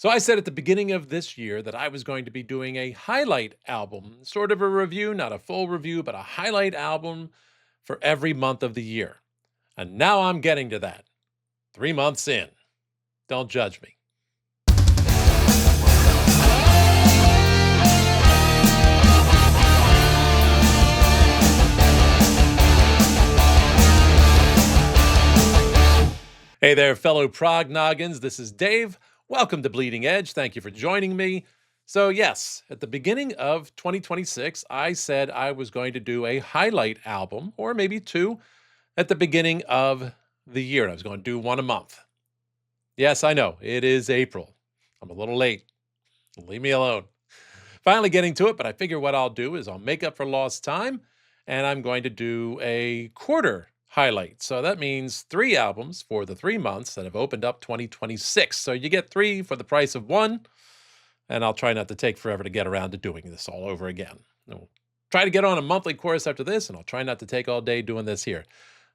So I said at the beginning of this year that I was going to be doing a highlight album, sort of a review, not a full review, but a highlight album for every month of the year. And now I'm getting to that. 3 months in. Don't judge me. Hey there, fellow Prog noggins. This is Dave. Welcome to Bleeding Edge. Thank you for joining me. So yes, at the beginning of 2026, I said I was going to do a highlight album, or maybe two, at the beginning of the year. I was going to do one a month. Yes, I know, it is April. I'm a little late. Leave me alone. Finally getting to it, but I figure what I'll do is I'll make up for lost time, and I'm going to do a quarter highlight. So that means 3 albums for the 3 months that have opened up 2026. So you get 3 for the price of 1, and I'll try not to take forever to get around to doing this all over again. I'll try to get on a monthly course after this, and I'll try not to take all day doing this here.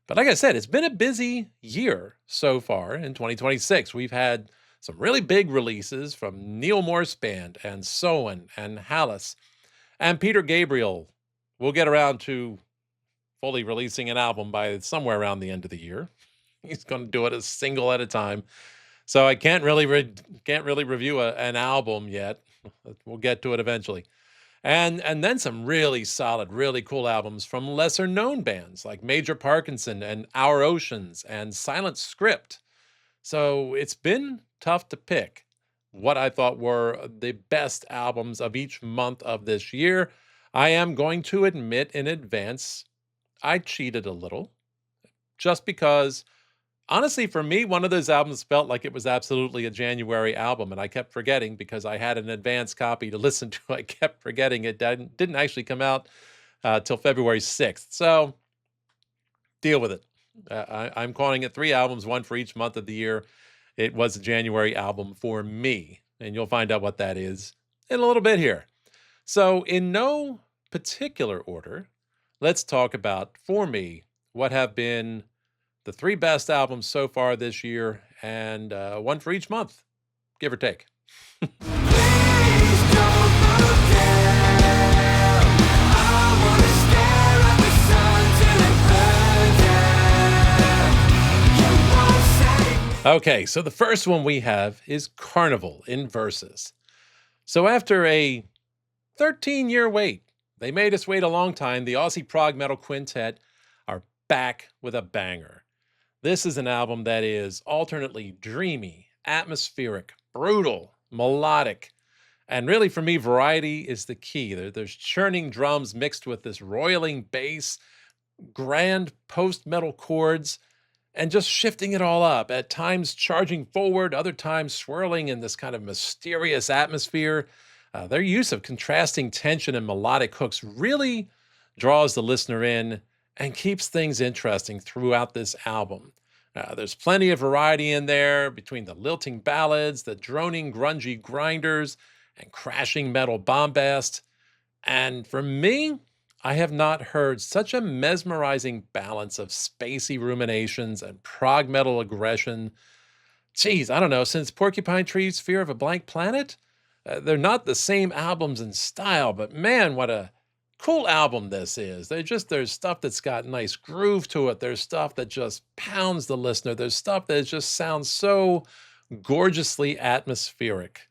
But like I said, it's been a busy year so far in 2026. We've had some really big releases from Neil Morse Band and Soen and Hallis. And Peter Gabriel will get around to fully releasing an album by somewhere around the end of the year. He's going to do it a single at a time. So I can't really review an album yet. We'll get to it eventually. And then some really solid, really cool albums from lesser known bands like Major Parkinson and Our Oceans and Silent Script. So it's been tough to pick what I thought were the best albums of each month of this year. I am going to admit in advance, I cheated a little, just because, honestly, for me, one of those albums felt like it was absolutely a January album, and I kept forgetting because I had an advance copy to listen to. I kept forgetting it didn't actually come out till February 6th. So deal with it. I'm calling it 3 albums, 1 for each month of the year. It was a January album for me, and you'll find out what that is in a little bit here. So in no particular order, let's talk about, for me, what have been the 3 best albums so far this year, and 1 for each month, give or take. Okay, so the first one we have is Karnivool in Verses. So after a 13-year wait, they made us wait a long time, the Aussie prog metal quintet are back with a banger. This is an album that is alternately dreamy, atmospheric, brutal, melodic, and really for me, variety is the key. There's churning drums mixed with this roiling bass, grand post-metal chords, and just shifting it all up, at times charging forward, other times swirling in this kind of mysterious atmosphere. Their use of contrasting tension and melodic hooks really draws the listener in and keeps things interesting throughout this album. There's plenty of variety in there between the lilting ballads, the droning grungy grinders, and crashing metal bombast. And for me, I have not heard such a mesmerizing balance of spacey ruminations and prog metal aggression. Geez, I don't know, since Porcupine Tree's Fear of a Blank Planet? They're not the same albums in style, but man, what a cool album this is. There's stuff that's got nice groove to it. There's stuff that just pounds the listener. There's stuff that just sounds so gorgeously atmospheric.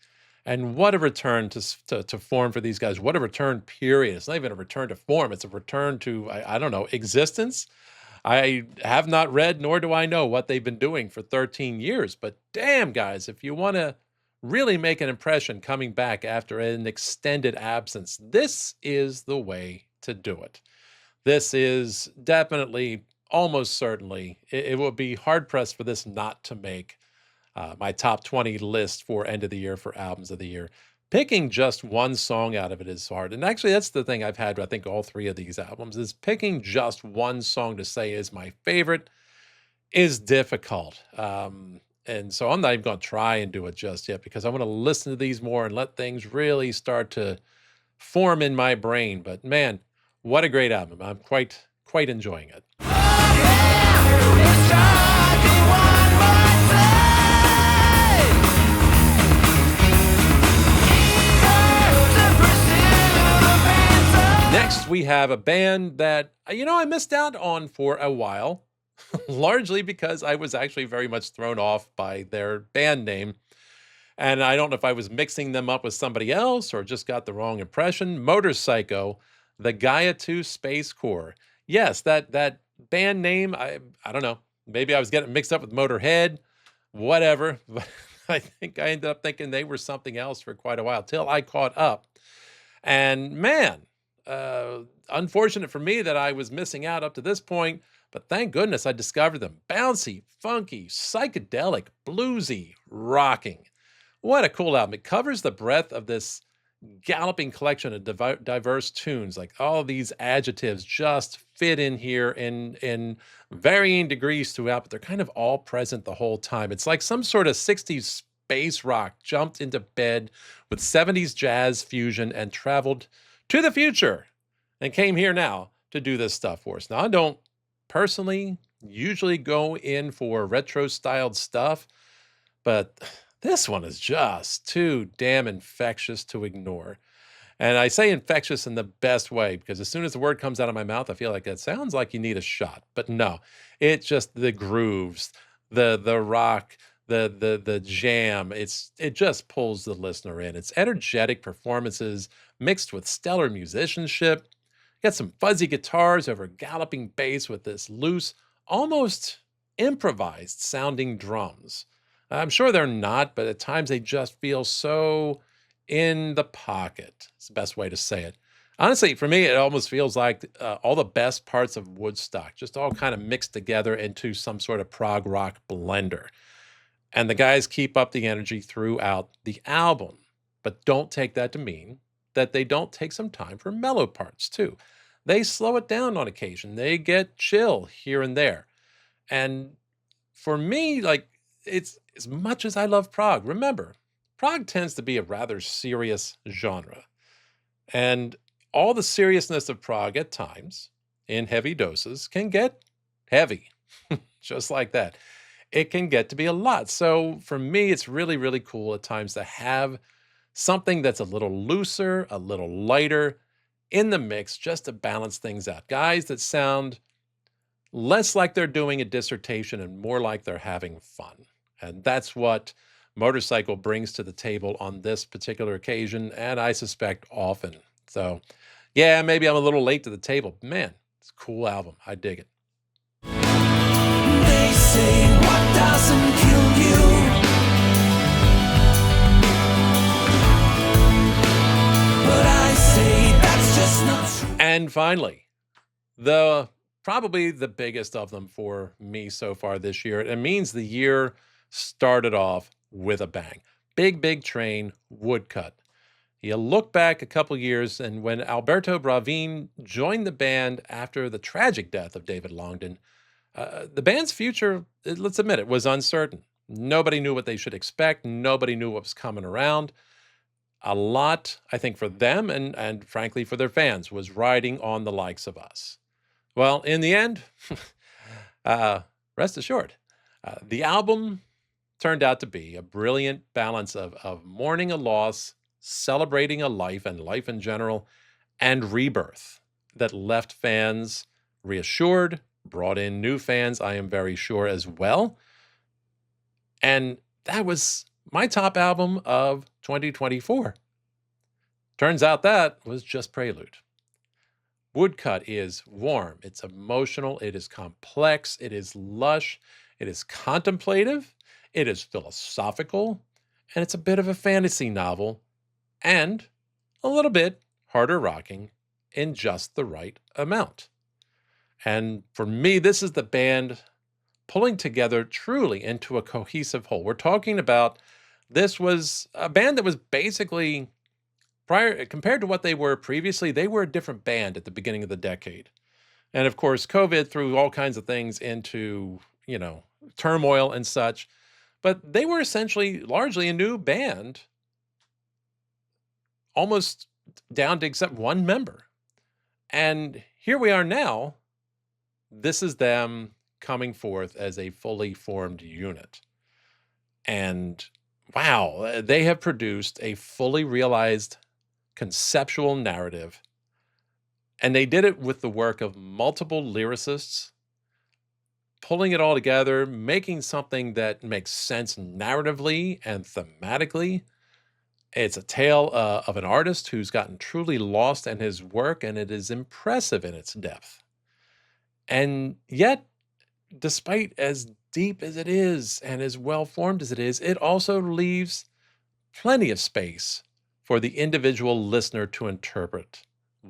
And what a return to form for these guys. What a return, period. It's not even a return to form. It's a return to, I don't know, existence. I have not read, nor do I know what they've been doing for 13 years. But damn, guys, if you want to really make an impression coming back after an extended absence, this is the way to do it. This is definitely, almost certainly, it would be hard-pressed for this not to make my top 20 list for end of the year for albums of the year. Picking just one song out of it is hard. And actually, that's the thing I've had, I think, all 3 of these albums, is picking just one song to say is my favorite is difficult. And so I'm not even going to try and do it just yet, because I want to listen to these more and let things really start to form in my brain. But man, what a great album. I'm quite enjoying it. we have a band that, I missed out on for a while, largely because I was actually very much thrown off by their band name. And I don't know if I was mixing them up with somebody else or just got the wrong impression. Motorpsycho, the Gaia 2 Space Corps. Yes, that band name, I don't know. Maybe I was getting mixed up with Motorhead, whatever. But I think I ended up thinking they were something else for quite a while till I caught up. And man, unfortunate for me that I was missing out up to this point, but thank goodness I discovered them. Bouncy, funky, psychedelic, bluesy, rocking. What a cool album. It covers the breadth of this galloping collection of diverse tunes. Like all of these adjectives just fit in here in varying degrees throughout, but they're kind of all present the whole time. It's like some sort of 60s space rock jumped into bed with 70s jazz fusion and traveled to the future and came here now to do this stuff for us. Now, I don't personally usually go in for retro styled stuff, but this one is just too damn infectious to ignore. And I say infectious in the best way because as soon as the word comes out of my mouth, I feel like it sounds like you need a shot. But no, it's just the grooves, the rock, the jam. It just pulls the listener in. It's energetic performances mixed with stellar musicianship. Got some fuzzy guitars over galloping bass with this loose, almost improvised sounding drums. I'm sure they're not, but at times they just feel so in the pocket. It's the best way to say it. Honestly, for me, it almost feels like all the best parts of Woodstock, just all kind of mixed together into some sort of prog rock blender. And the guys keep up the energy throughout the album, but don't take that to mean that they don't take some time for mellow parts too. They slow it down on occasion. They get chill here and there. And for me, like, it's as much as I love prog. Remember, prog tends to be a rather serious genre. And all the seriousness of prog at times, in heavy doses, can get heavy. Just like that. It can get to be a lot. So for me, it's really, really cool at times to have something that's a little looser, a little lighter in the mix just to balance things out. Guys that sound less like they're doing a dissertation and more like they're having fun. And that's what Motorcycle brings to the table on this particular occasion, and I suspect often. So, yeah, maybe I'm a little late to the table. Man, it's a cool album. I dig it. They say what doesn't kill you, but I say that's just not true. And finally, probably the biggest of them for me so far this year. It means the year started off with a bang. Big Train, Woodcut. You look back a couple years, and when Alberto Bravin joined the band after the tragic death of David Longdon, the band's future, let's admit it, was uncertain. Nobody knew what they should expect. Nobody knew what was coming around. A lot, I think, for them and frankly for their fans was riding on the likes of us. Well, in the end, rest assured, the album turned out to be a brilliant balance of mourning a loss, celebrating a life and life in general, and rebirth that left fans reassured, brought in new fans, I am very sure, as well. And that was my top album of 2024. Turns out that was just prelude. Woodcut is warm, it's emotional, it is complex, it is lush, it is contemplative, it is philosophical, and it's a bit of a fantasy novel, and a little bit harder rocking in just the right amount. And for me, this is the band pulling together truly into a cohesive whole. We're talking about, this was a band that was basically, prior compared to what they were previously, they were a different band at the beginning of the decade. And of course, COVID threw all kinds of things into, turmoil and such. But they were essentially largely a new band, almost down to except one member. And here we are now. This is them coming forth as a fully formed unit. And wow, they have produced a fully realized conceptual narrative And they did it with the work of multiple lyricists, pulling it all together, making something that makes sense narratively and thematically. It's a tale of an artist who's gotten truly lost in his work, and it is impressive in its depth. And yet, despite as deep as it is and as well formed as it is, it also leaves plenty of space for the individual listener to interpret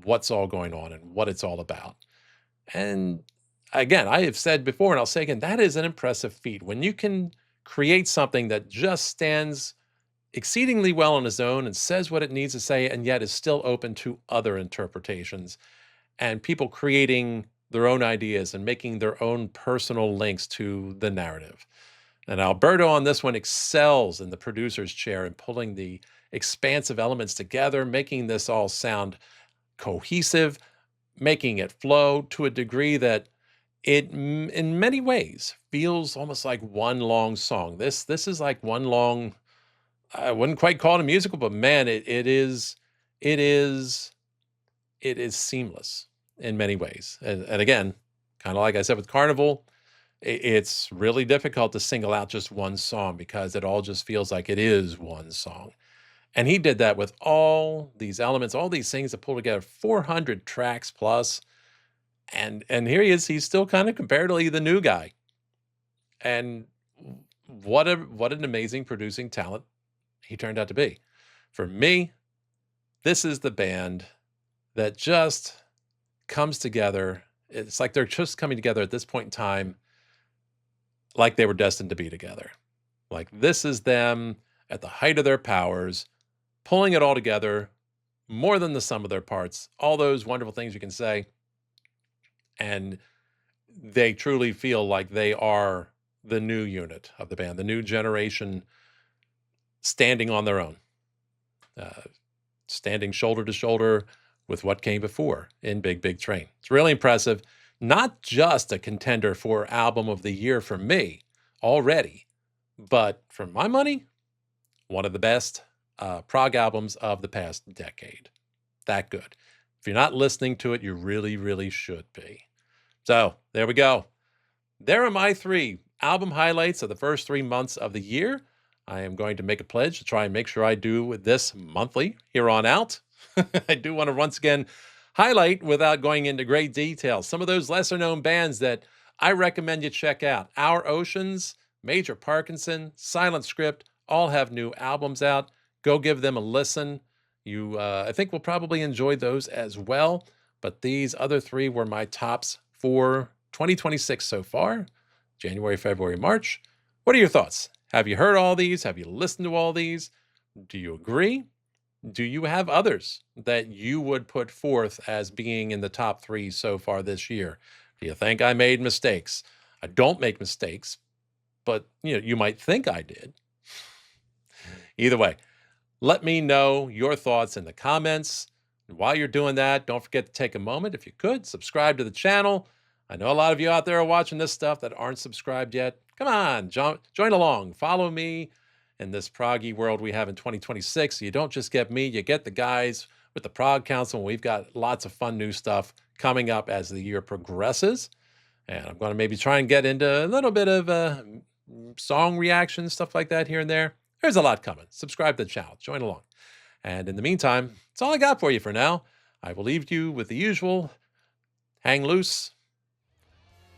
what's all going on and what it's all about. And again, I have said before, and I'll say again, that is an impressive feat. When you can create something that just stands exceedingly well on its own and says what it needs to say, and yet is still open to other interpretations and people creating their own ideas and making their own personal links to the narrative. And Alberto on this one excels in the producer's chair in pulling the expansive elements together, making this all sound cohesive, making it flow to a degree that it, in many ways, feels almost like one long song. This is like one long, I wouldn't quite call it a musical, but man, it is seamless in many ways. And again, kind of like I said with Karnivool, it's really difficult to single out just one song because it all just feels like it is one song. And he did that with all these elements, all these things that pull together 400 tracks plus. And here he is, he's still kind of comparatively the new guy. And what an amazing producing talent he turned out to be. For me, this is the band that just comes together. It's like they're just coming together at this point in time, like they were destined to be together. Like this is them at the height of their powers, pulling it all together, more than the sum of their parts, all those wonderful things you can say. And they truly feel like they are the new unit of the band, the new generation standing on their own, standing shoulder to shoulder with what came before in Big Big Train. It's really impressive. Not just a contender for album of the year for me already, but for my money, one of the best prog albums of the past decade. That good. If you're not listening to it, you really, really should be. So there we go. There are my 3 album highlights of the first 3 months of the year. I am going to make a pledge to try and make sure I do this monthly here on out. I do want to once again highlight, without going into great detail, some of those lesser known bands that I recommend you check out. Our Oceans, Major Parkinson, Silent Script, all have new albums out. Go give them a listen. You, I think, will probably enjoy those as well. But these other 3 were my tops for 2026 so far, January, February, March. What are your thoughts? Have you heard all these? Have you listened to all these? Do you agree? Do you have others that you would put forth as being in the top 3 so far this year? Do you think I made mistakes? I don't make mistakes, but you might think I did. Either way, let me know your thoughts in the comments. And while you're doing that, don't forget to take a moment, if you could, subscribe to the channel. I know a lot of you out there are watching this stuff that aren't subscribed yet. Come on, join along. Follow me in this proggy world we have in 2026. You don't just get me, you get the guys with the Prog Council. We've got lots of fun new stuff coming up as the year progresses. And I'm going to maybe try and get into a little bit of song reactions, stuff like that here and there. There's a lot coming. Subscribe to the channel. Join along. And in the meantime, that's all I got for you for now. I will leave you with the usual. Hang loose.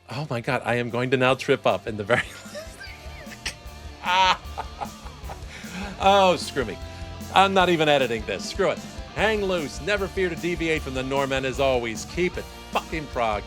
Oh my God, I am going to now trip up in the very... Oh, screw me. I'm not even editing this. Screw it. Hang loose. Never fear to deviate from the norm, and as always, keep it fucking prog.